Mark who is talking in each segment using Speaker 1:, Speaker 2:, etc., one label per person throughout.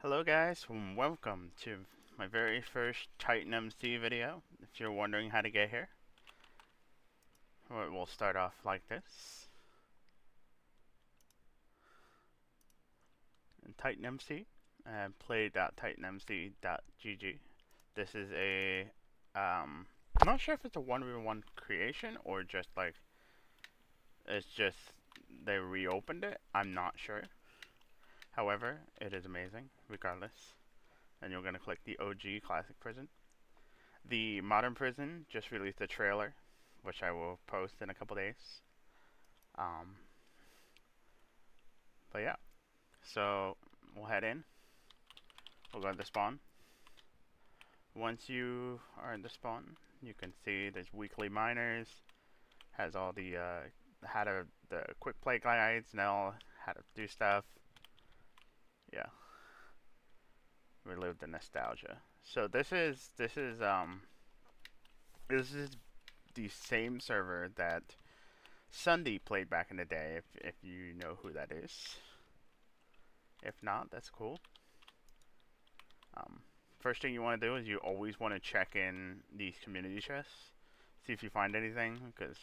Speaker 1: Hello guys, and welcome to my very first TitanMC video. If you're wondering how to get here, we'll start off like this. In TitanMC, play.titanmc.gg. This is I'm not sure if it's a 1v1 creation or just like, it's just they reopened it. I'm not sure. However, it is amazing, regardless. And you're going to click the OG Classic Prison. The Modern Prison just released a trailer, which I will post in a couple days. Um, but yeah, so we'll head in. We'll go to the spawn. Once you are in the spawn, you can see there's weekly miners. Has all the the quick play guides and all how to do stuff. Yeah, relive the nostalgia. So this is the same server that Sunday played back in the day, if you know who that is. If not, that's cool. First thing you want to do is you always want to check in these community chests, see if you find anything, because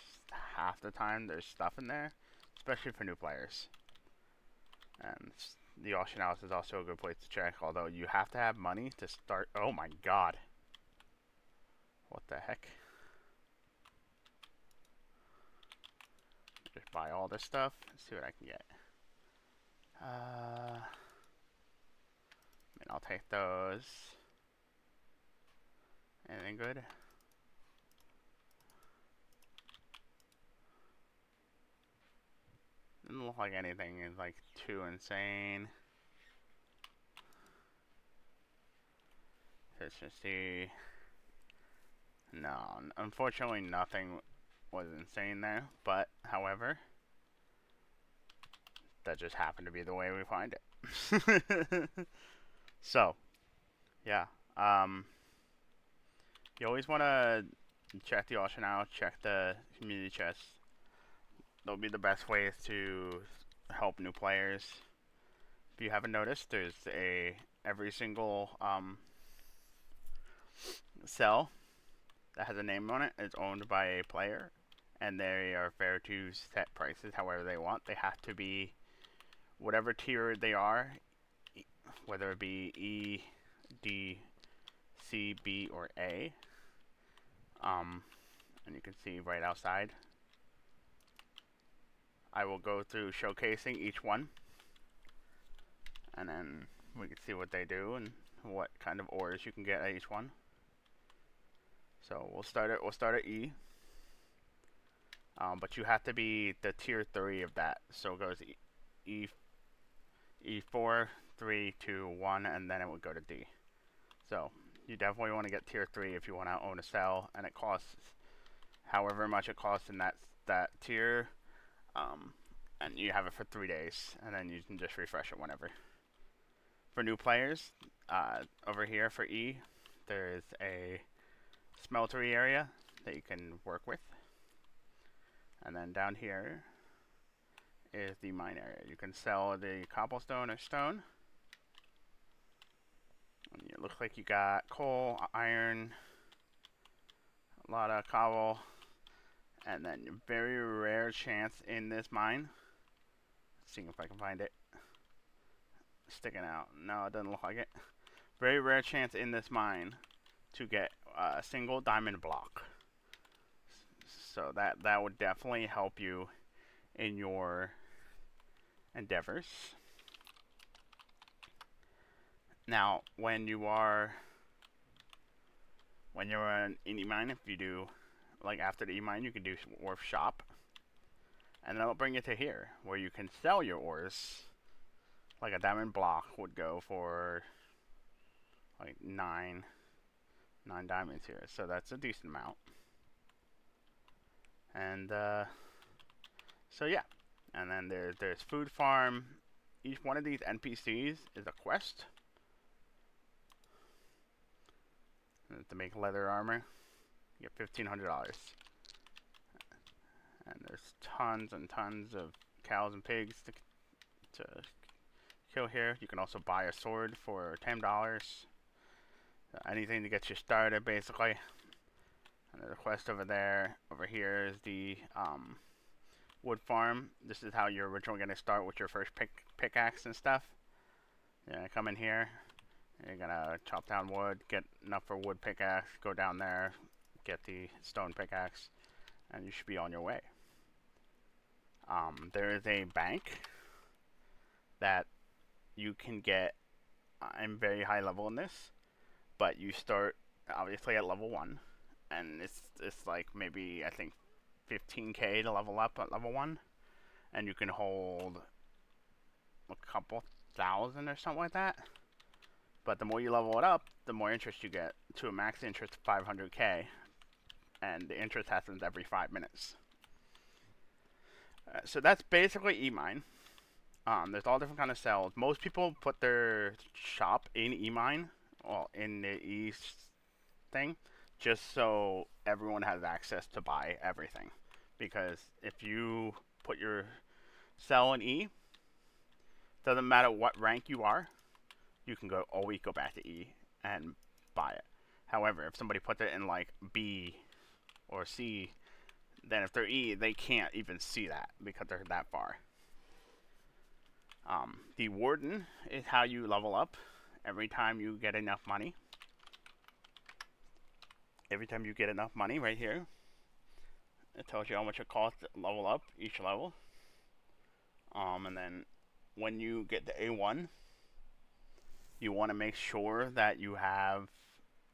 Speaker 1: half the time there's stuff in there, especially for new players. And the auction house is also a good place to check, although you have to have money to start. Oh my god. What the heck? Just buy all this stuff and see what I can get. And I'll take those. Anything good? Doesn't look like anything is like too insane. Let's just see. No, unfortunately nothing was insane there, but however, that just happened to be the way we find it. So, yeah. You always want to check the auction out, check the community chests. They'll be the best ways to help new players. If you haven't noticed, there's every single cell that has a name on it is owned by a player, and they are fair to set prices however they want. They have to be whatever tier they are, whether it be E, D, C, B, or A. And you can see right outside. I will go through showcasing each one, and then we can see what they do and what kind of ores you can get at each one. So we'll start at E. But you have to be the tier 3 of that. So it goes E4, 3, 2, 1, and then it would go to D. So you definitely want to get tier 3 if you want to own a cell, and it costs however much it costs in that tier. And you have it for 3 days, and then you can just refresh it whenever. For new players, over here for E, there is a smeltery area that you can work with. And then down here is the mine area. You can sell the cobblestone or stone. And it looks like you got coal, iron, a lot of cobble, and then very rare chance in this mine. Let's see if I can find it. Sticking out. No, it doesn't look like it. Very rare chance in this mine to get a single diamond block. So that would definitely help you in your endeavors. Now, when you're in E-mine, if you do, like after the E-mine, you can do Wharf Shop. And then it'll bring you to here, where you can sell your ores. Like a diamond block would go for like 9 diamonds here. So that's a decent amount. And so yeah. And then there's food farm. Each one of these NPCs is a quest. To make leather armor, you get $1,500. And there's tons and tons of cows and pigs to kill here. You can also buy a sword for $10. Anything to get you started, basically. And there's a quest over there. Over here is the wood farm. This is how you're originally going to start with your first pickaxe and stuff. You're going to come in here. You're going to chop down wood, get enough for wood pickaxe, go down there, get the stone pickaxe, and you should be on your way. There is a bank that you can get. I'm very high level in this, but you start obviously at level 1, and it's like maybe I think 15k to level up at level 1, and you can hold a couple thousand or something like that. But the more you level it up, the more interest you get, to a max interest of 500k, and the interest happens every 5 minutes. So that's basically eMine. There's all different kind of cells. Most people put their shop in eMine, well, in the E thing, just so everyone has access to buy everything. Because if you put your cell in E, doesn't matter what rank you are, you can always go back to E and buy it. However, if somebody puts it in like B or C, then if they're E, they can't even see that because they're that far. The Warden is how you level up every time you get enough money. Every time you get enough money right here, it tells you how much it costs to level up each level. And then when you get to A1, you want to make sure that you have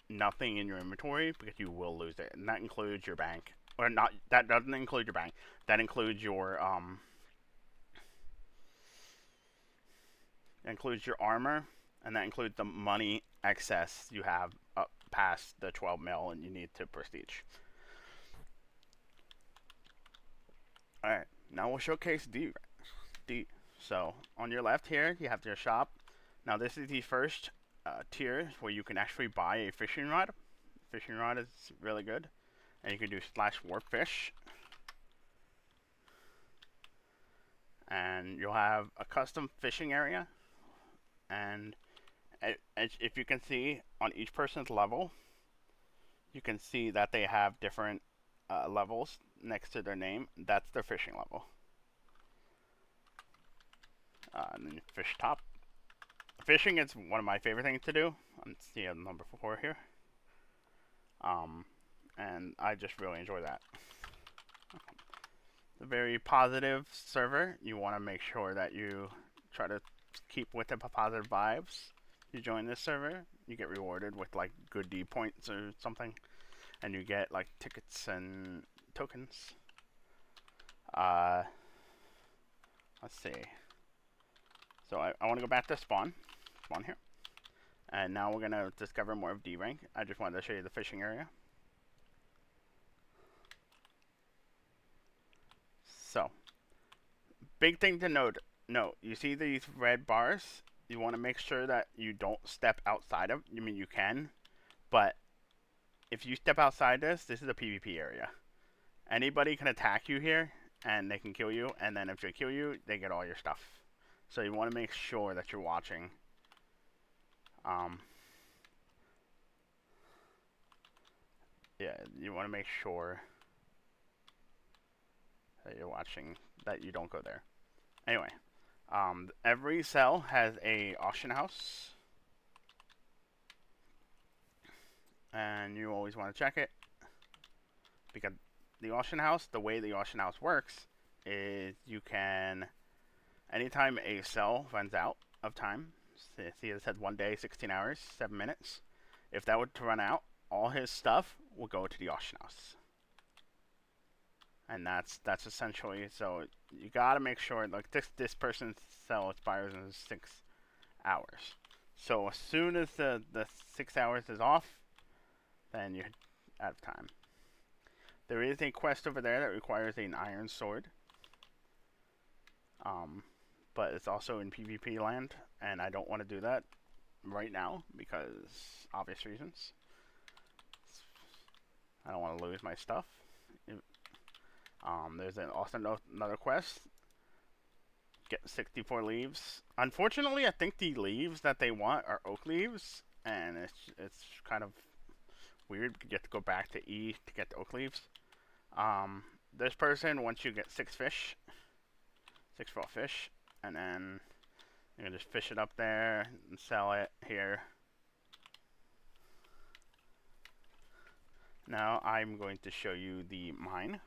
Speaker 1: nothing in your inventory because you will lose it. And that includes your bank. Or not, that doesn't include your bank. That includes your armor, and that includes the money excess you have up past the 12 mil and you need to prestige. Alright, now we'll showcase D. So, on your left here, you have your shop. Now this is the first tier where you can actually buy a fishing rod. Fishing rod is really good. And you can do /warpfish. And you'll have a custom fishing area. And if you can see on each person's level, you can see that they have different levels next to their name. That's their fishing level. And then fish top. Fishing is one of my favorite things to do. Let's see number 4 here. And I just really enjoy that. It's a very positive server. You want to make sure that you try to keep with the positive vibes. You join this server, you get rewarded with like good D points or something, and you get like tickets and tokens. Let's see. So I want to go back to spawn here, and now we're gonna discover more of D rank. I just wanted to show you the fishing area. So, big thing to note, you see these red bars? You want to make sure that you don't step outside of, I mean you can, but if you step outside this is a PvP area. Anybody can attack you here, and they can kill you, and then if they kill you, they get all your stuff. So you want to make sure that you're watching. Yeah, you want to make sure that you're watching, that you don't go there. Anyway, every cell has a auction house, and you always want to check it, because the auction house, the way the auction house works is you can, anytime a cell runs out of time, see it said 1 day, 16 hours, 7 minutes, if that were to run out, all his stuff will go to the auction house. And that's essentially, so you gotta make sure, like this person's cell expires in 6 hours. So as soon as the 6 hours is off, then you're out of time. There is a quest over there that requires an iron sword. But it's also in PvP land, and I don't want to do that right now because obvious reasons. I don't want to lose my stuff. There's also another quest get 64 leaves. Unfortunately, I think the leaves that they want are oak leaves, and it's kind of weird. You have to go back to E to get the oak leaves. This person, once you get 6 fish, 6 raw fish, and then you can just fish it up there and sell it here. Now I'm going to show you the mine.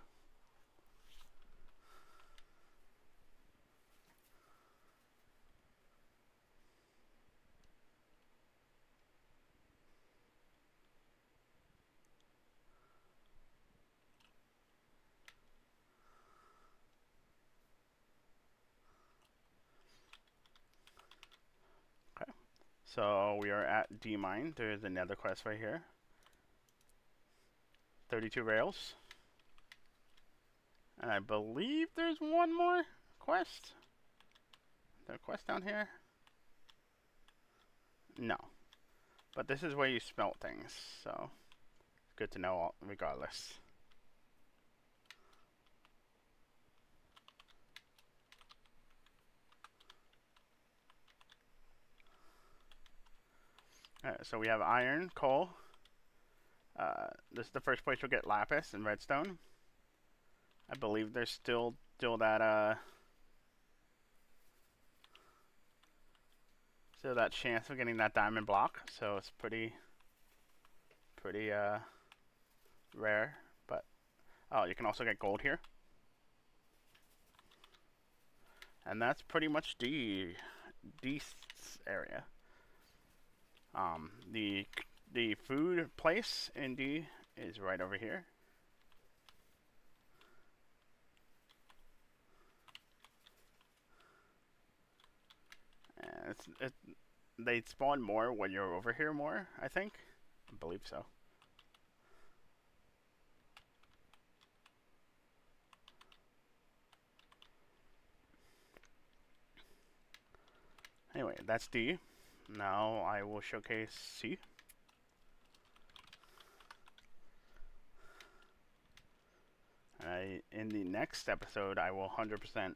Speaker 1: Okay, so we are at D mine. There's another quest right here. 32 rails. And I believe there's one more quest. Is there a quest down here? No. But this is where you smelt things, so it's good to know regardless. Alright, so we have iron, coal. This is the first place you'll get lapis and redstone. I believe there's still that chance of getting that diamond block, so it's pretty rare. But oh, you can also get gold here, and that's pretty much D area. The food place in D is right over here. And they spawn more when you're over here more, I think. I believe so. Anyway, that's D. Now I will showcase C. In the next episode, I will 100%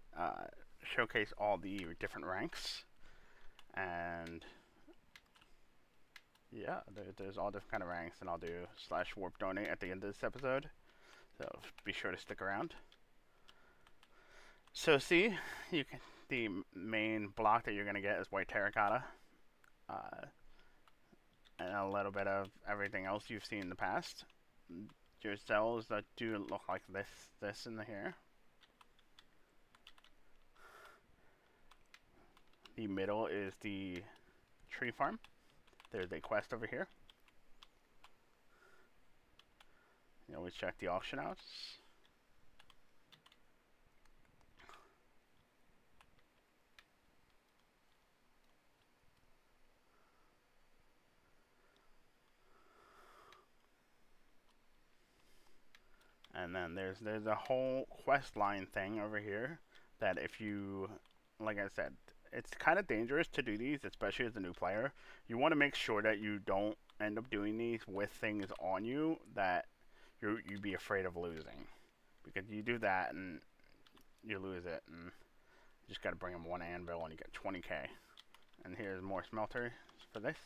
Speaker 1: showcase all the different ranks. And yeah, there's all different kind of ranks, and I'll do /warp donate at the end of this episode. So be sure to stick around. So see, the main block that you're gonna get is white terracotta, and a little bit of everything else you've seen in the past. Your cells that do look like this in the here. The middle is the tree farm. There's a quest over here. You always check the auction house. And then there's a whole quest line thing over here that if you, like I said, it's kind of dangerous to do these, especially as a new player. You want to make sure that you don't end up doing these with things on you that you'd be afraid of losing. Because you do that and you lose it, and you just got to bring them one anvil and you get 20k. And here's more smelter for this.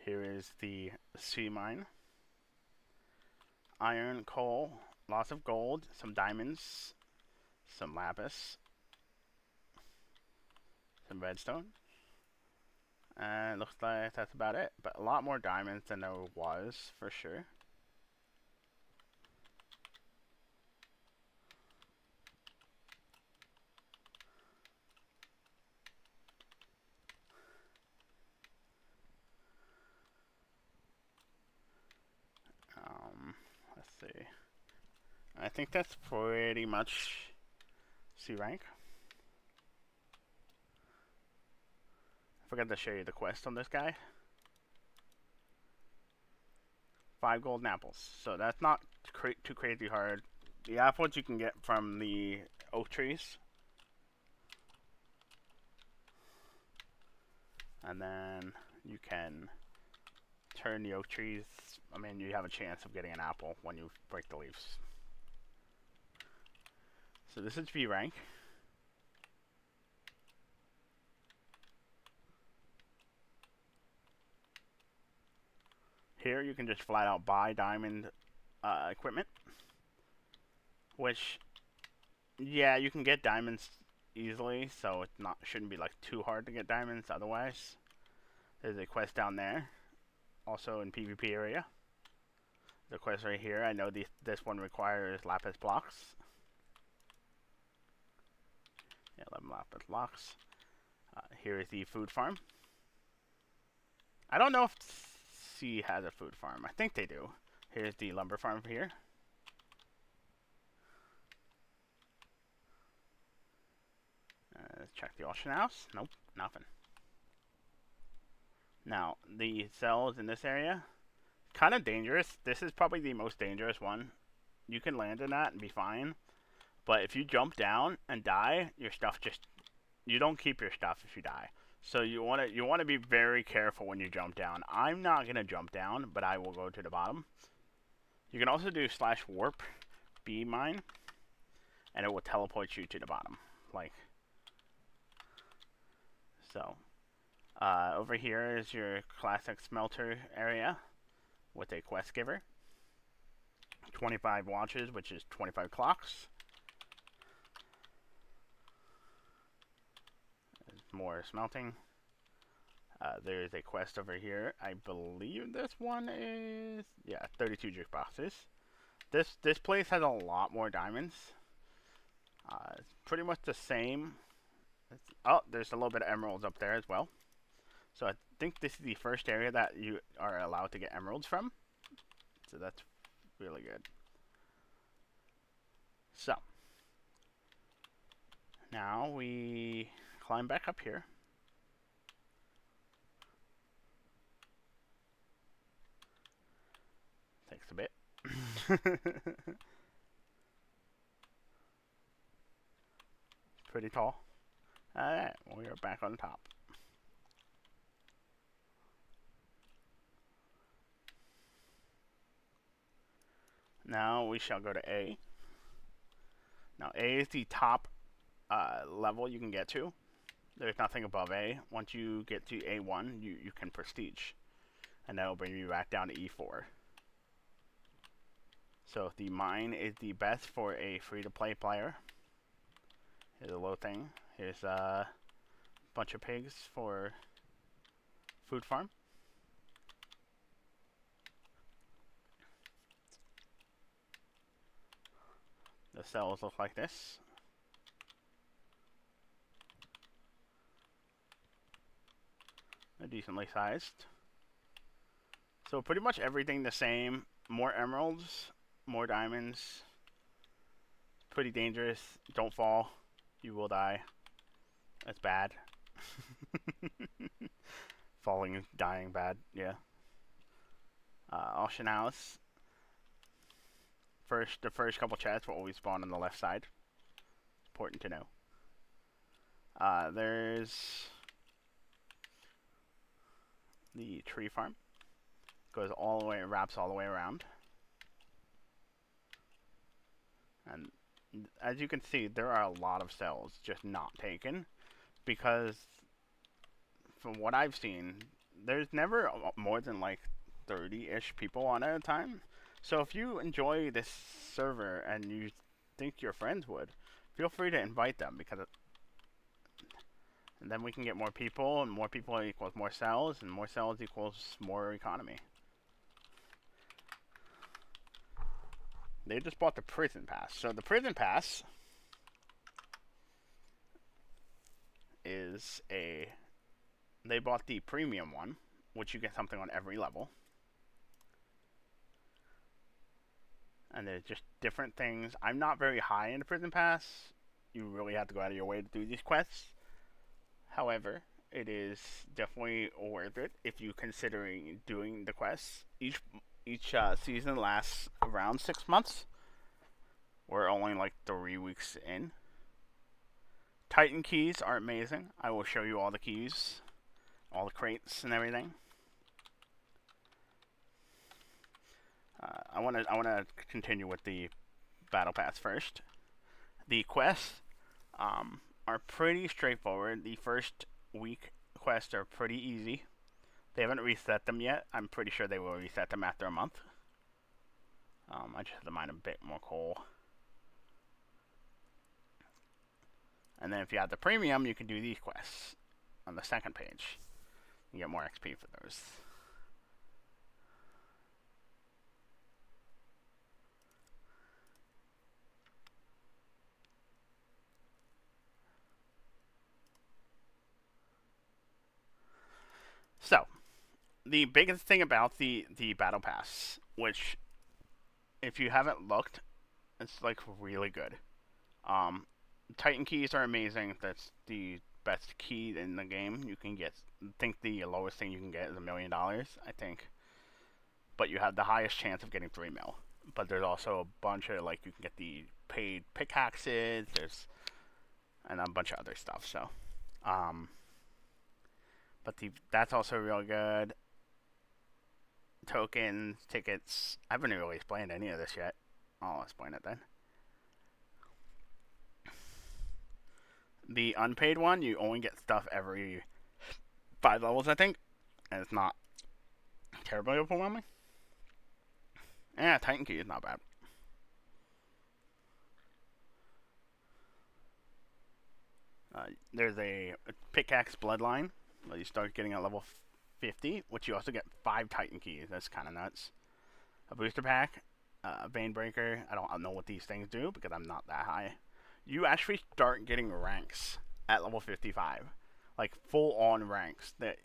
Speaker 1: Here is the C mine. Iron, coal, lots of gold, some diamonds, some lapis, some redstone. And it looks like that's about it. But a lot more diamonds than there was, for sure. Let's see. I think that's pretty much C rank. I forgot to show you the quest on this guy. 5 golden apples. So that's not too crazy hard. The apples you can get from the oak trees. And then you can turn the oak trees, I mean, you have a chance of getting an apple when you break the leaves. So this is V rank. Here you can just flat out buy diamond equipment, which, yeah, you can get diamonds easily, so it shouldn't be like too hard to get diamonds otherwise. There's a quest down there, also in PvP area. The quest right here, I know this one requires lapis blocks. Yeah, 11 lapis blocks. Here is the food farm. I don't know if C has a food farm. I think they do. Here's the lumber farm here. Let's check the auction house. Nope, nothing. Now, the cells in this area, kind of dangerous. This is probably the most dangerous one. You can land in that and be fine. But if you jump down and die, your stuff just... You don't keep your stuff if you die. So you want to be very careful when you jump down. I'm not going to jump down, but I will go to the bottom. You can also do /warp B mine, and it will teleport you to the bottom. Like, so. Over here is your classic smelter area with a quest giver. 25 watches, which is 25 clocks. More smelting. There's a quest over here. I believe this one is, yeah, 32 jukeboxes. This place has a lot more diamonds. It's pretty much the same. Oh, there's a little bit of emeralds up there as well. So I think this is the first area that you are allowed to get emeralds from. So that's really good. So now we climb back up here. Takes a bit. Pretty tall. Alright, we are back on top. Now we shall go to A. Now A is the top level you can get to. There's nothing above A. Once you get to A1, you can prestige. And that'll bring you back down to E4. So the mine is the best for a free-to-play player. Here's a low thing. Here's a bunch of pigs for food farm. The cells look like this. They're decently sized. So pretty much everything the same. More emeralds, more diamonds. Pretty dangerous. Don't fall. You will die. That's bad. Falling and dying bad, yeah. Auction house. The first couple chests will always spawn on the left side. Important to know. There's the tree farm. Goes all the way, wraps all the way around. And as you can see, there are a lot of cells just not taken. Because from what I've seen, there's never more than like 30-ish people on at a time. So if you enjoy this server and you think your friends would, feel free to invite them, because and then we can get more people, and more people equals more cells, and more cells equals more economy. They just bought the prison pass. So the prison pass is they bought the premium one, which you get something on every level. And there's just different things. I'm not very high in the prison pass. You really have to go out of your way to do these quests. However, it is definitely worth it if you're considering doing the quests. Each season lasts around 6 months. We're only like 3 weeks in. Titan keys are amazing. I will show you all the keys, all the crates and everything. I wanna continue with the battle pass first. The quests are pretty straightforward. The first week quests are pretty easy. They haven't reset them yet. I'm pretty sure they will reset them after a month. I just have to mine a bit more coal. And then if you have the premium, you can do these quests on the second page. You get more XP for those. So, the biggest thing about the battle pass, which if you haven't looked, it's like really good. Um, Titan keys are amazing. That's the best key in the game. You can get, I think the lowest thing you can get is $1,000,000, I think. But you have the highest chance of getting 3 mil. But there's also a bunch of, like, you can get the paid pickaxes, and a bunch of other stuff. So, but that's also real good. Tokens, tickets. I haven't really explained any of this yet. I'll explain it then. The unpaid one, you only get stuff every 5 levels, I think, and it's not terribly overwhelming. Yeah, Titan key is not bad. There's a pickaxe bloodline that you start getting at level 50, which you also get 5 Titan keys. That's kind of nuts. A booster pack, a vein breaker. I don't know what these things do because I'm not that high. You actually start getting ranks at level 55, like full on ranks that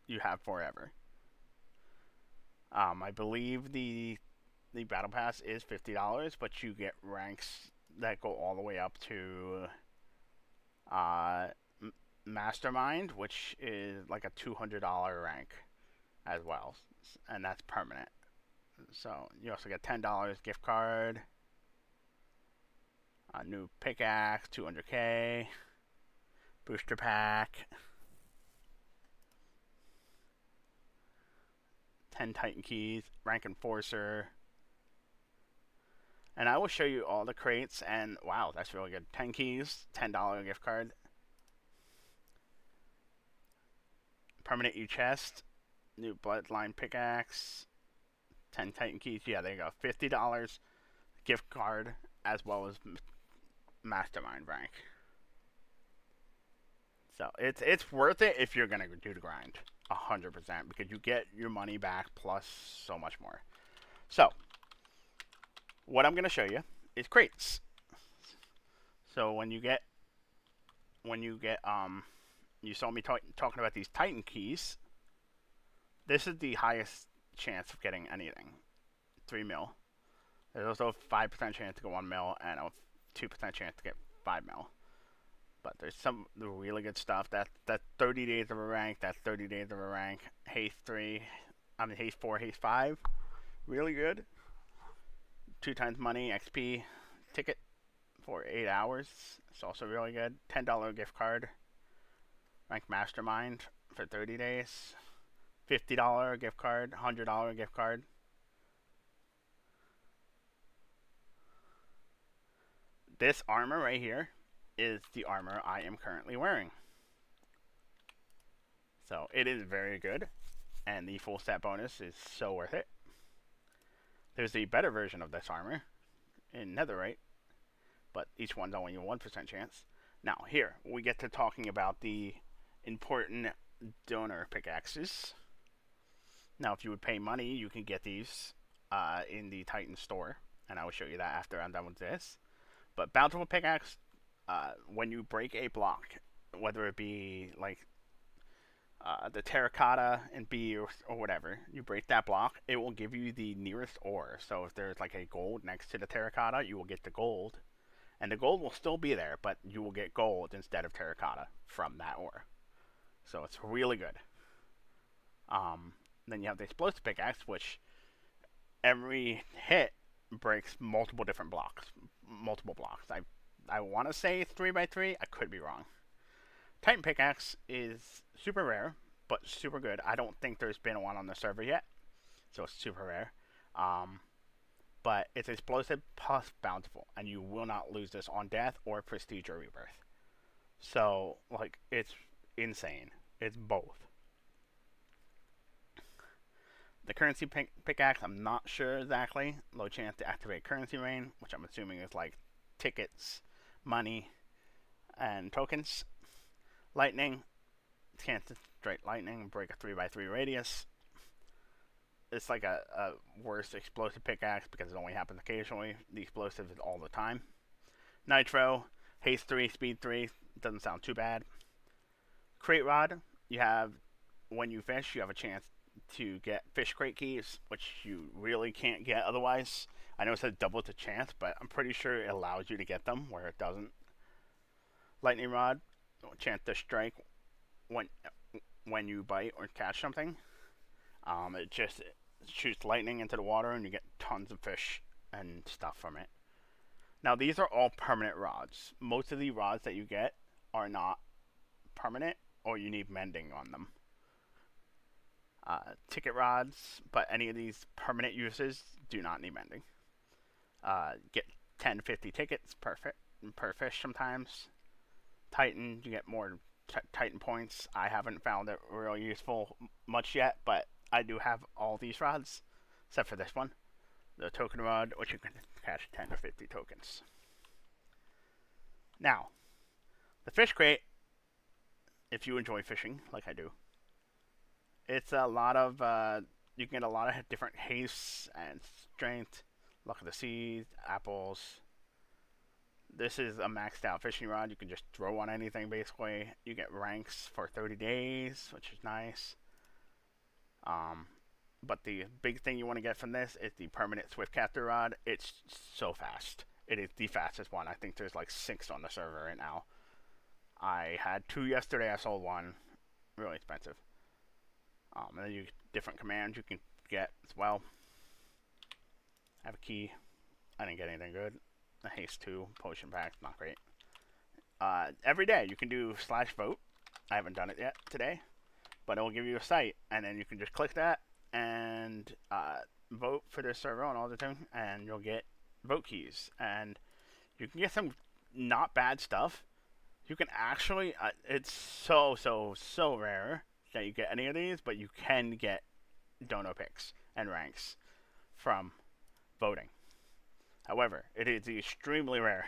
Speaker 1: you have forever. I believe the battle pass is $50, but you get ranks that go all the way up to uh, Mastermind, which is like a $200 rank as well, and that's permanent. So you also get $10 gift card, a new pickaxe, 200k, booster pack, 10 Titan keys, rank enforcer. And I will show you all the crates, and wow, that's really good. 10 keys, $10 gift card. Permanent U-chest, new bloodline pickaxe, 10 Titan keys. Yeah, there you go. $50 gift card, as well as Mastermind rank. So it's worth it if you're gonna do the grind, 100%, because you get your money back plus so much more. So what I'm gonna show you is crates. So when you you saw me talking about these Titan keys. This is the highest chance of getting anything, 3 mil. There's also a 5% chance to get 1 mil and a 2% chance to get 5 mil. But there's some really good stuff. That's 30 days of a rank. That's 30 days of a rank. Haste 3, Haste 4, Haste 5. Really good. 2 times money, XP, ticket for 8 hours. It's also really good. $10 gift card. Rank Mastermind for 30 days. $50 gift card. $100 gift card. This armor right here is the armor I am currently wearing. So it is very good, and the full stat bonus is so worth it. There's a better version of this armor in netherite, but each one's only a 1% chance. Now here, we get to talking about the important donor pickaxes. Now if you would pay money, you can get these in the Titan store, and I will show you that after I'm done with this. But bountiful pickaxe, when you break a block, whether it be like the terracotta and B or whatever, you break that block, it will give you the nearest ore. So if there's like a gold next to the terracotta, you will get the gold. And the gold will still be there, but you will get gold instead of terracotta from that ore. So it's really good. Then you have the explosive pickaxe, which every hit breaks multiple different blocks. I want to say 3x3. I could be wrong. Titan pickaxe is super rare, but super good. I don't think there's been one on the server yet, so it's super rare. but it's explosive plus bountiful, and you will not lose this on death or prestige or rebirth. So, like, it's insane. It's both. The currency pickaxe, I'm not sure exactly. Low chance to activate currency rain, which I'm assuming is like tickets, money, and tokens. Lightning, chance to strike lightning, break a 3x3 radius. It's like a worse explosive pickaxe because it only happens occasionally. The explosive is all the time. Nitro, haste 3, speed 3, doesn't sound too bad. Crate rod, you have, when you fish, you have a chance to get fish crate keys, which you really can't get otherwise. I know it says double the chance, but I'm pretty sure it allows you to get them where it doesn't. Lightning rod, chance to strike when you bite or catch something. It just shoots lightning into the water and you get tons of fish and stuff from it. Now these are all permanent rods. Most of the rods that you get are not permanent or you need mending on them. Ticket rods, but any of these permanent uses do not need mending. Get 10 to 50 tickets per fish sometimes. Titan, you get more Titan points. I haven't found it real useful much yet, but I do have all these rods, except for this one. The token rod, which you can catch 10 to 50 tokens. Now, the fish crate, if you enjoy fishing, like I do, it's a lot of, you can get a lot of different hastes and strength, luck of the seas, apples. This is a maxed out fishing rod. You can just throw on anything basically. You get ranks for 30 days, which is nice. But the big thing you want to get from this is the permanent swift caster rod. It's so fast. It is the fastest one. I think there's like 6 on the server right now. I had 2 yesterday. I sold 1. Really expensive. And then you different commands you can get as well. I have a key. I didn't get anything good. A haste 2 potion pack, not great. Every day you can do /vote. I haven't done it yet today, but it will give you a site, and then you can just click that and vote for this server on all the time, and you'll get vote keys, and you can get some not bad stuff. You can actually, it's so rare that you get any of these, but you can get donor picks and ranks from voting. However, it is extremely rare.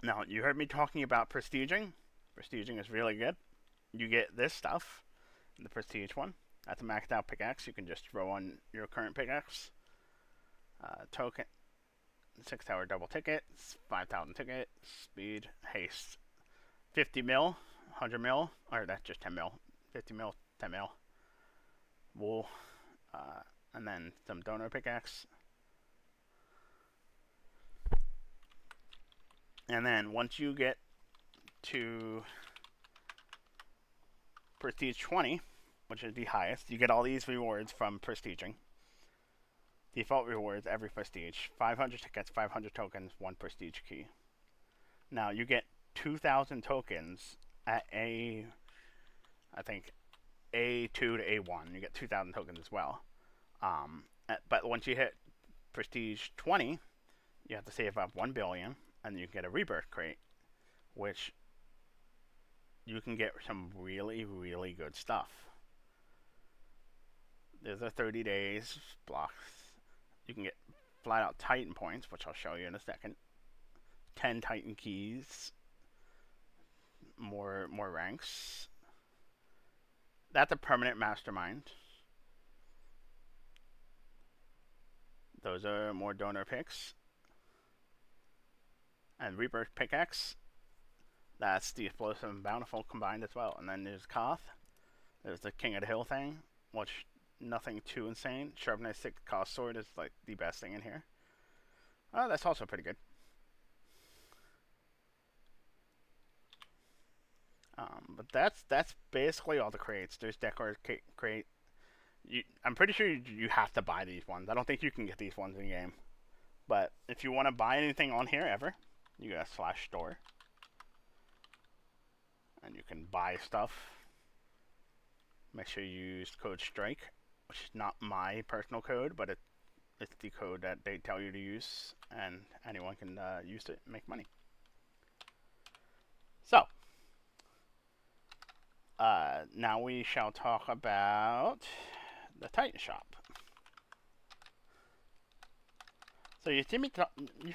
Speaker 1: Now, you heard me talking about prestiging. Prestiging is really good. You get this stuff, the prestige one. That's a maxed out pickaxe. You can just throw on your current pickaxe. Token, 6 tower double tickets, 5,000 tickets, speed, haste, 50 mil, 100 mil, or that's just 10 mil, 50 mil, 10 mil, wool, and then some donor pickaxe. And then once you get to Prestige 20, which is the highest, you get all these rewards from prestiging. Default rewards every prestige. 500 tickets, 500 tokens, 1 prestige key. Now you get 2,000 tokens at I think A2 to A1. You get 2,000 tokens as well. But once you hit Prestige 20, you have to save up 1 billion. And you can get a rebirth crate, which you can get some really good stuff. There's a 30 days blocks. You can get flat out Titan points, which I'll show you in a second. 10 Titan keys. More ranks. That's a permanent mastermind. Those are more donor picks. And Rebirth Pickaxe. That's the Explosive and Bountiful combined as well. And then there's Koth. There's the King of the Hill thing, which nothing too insane. Sharpness 6 Koth Sword is like the best thing in here. Oh, that's also pretty good. But that's basically all the crates. There's Decor crate. I'm pretty sure you have to buy these ones. I don't think you can get these ones in game. But if you want to buy anything on here ever, you go to /store, and you can buy stuff. Make sure you use code STRIKE, which is not my personal code, but It's the code that they tell you to use, and anyone can use it and make money. So, now we shall talk about the Titan Shop. So you've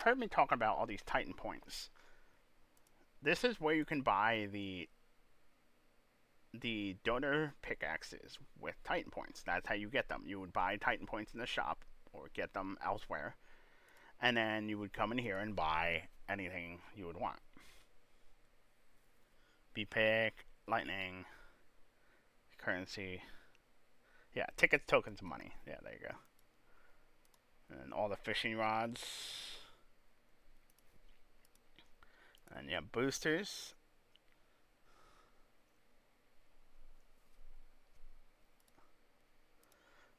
Speaker 1: heard me talk about all these Titan points. This is where you can buy the donor pickaxes with Titan points. That's how you get them. You would buy Titan points in the shop or get them elsewhere, and then you would come in here and buy anything you would want. B-Pick, Lightning, currency. Yeah, tickets, tokens, money. Yeah, there you go. And all the fishing rods. And you have boosters.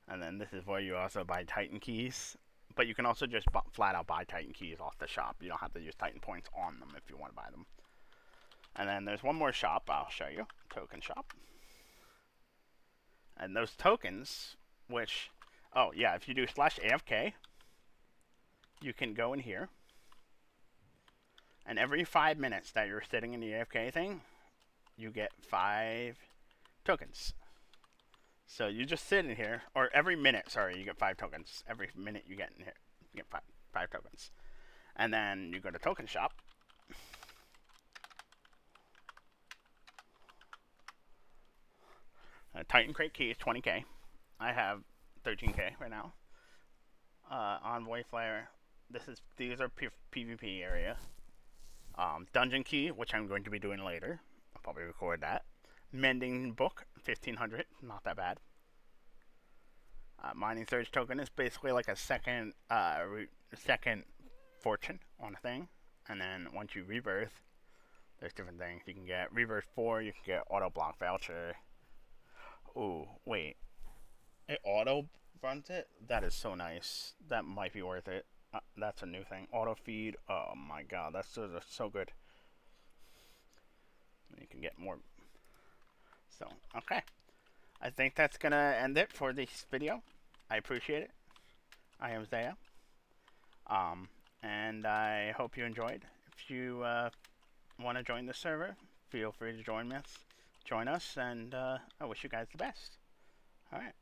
Speaker 1: And then this is where you also buy Titan keys. But you can also just flat out buy Titan keys off the shop. You don't have to use Titan points on them if you want to buy them. And then there's one more shop I'll show you. Token shop. And those tokens, which... Oh, yeah, if you do /AFK, you can go in here. And every 5 minutes that you're sitting in the AFK thing, you get 5 tokens. So you just sit in here, or every minute, sorry, you get 5 tokens. Every minute you get in here, you get five tokens. And then you go to Token Shop. Titan Crate key is 20k. I have 13k right now. Envoy Flare. These are PvP area. Dungeon key, which I'm going to be doing later. I'll probably record that. Mending book, 1500. Not that bad. Mining Surge token is basically like a second fortune on a thing. And then once you rebirth, there's different things. You can get Rebirth 4, you can get Auto Block Voucher. Ooh, wait. It auto runs it? That is so nice. That might be worth it. That's a new thing. Auto feed. Oh my god, that's so good. You can get more. So, okay. I think that's gonna end it for this video. I appreciate it. I am Zaya. And I hope you enjoyed. If you want to join the server, feel free to join us, and I wish you guys the best. All right.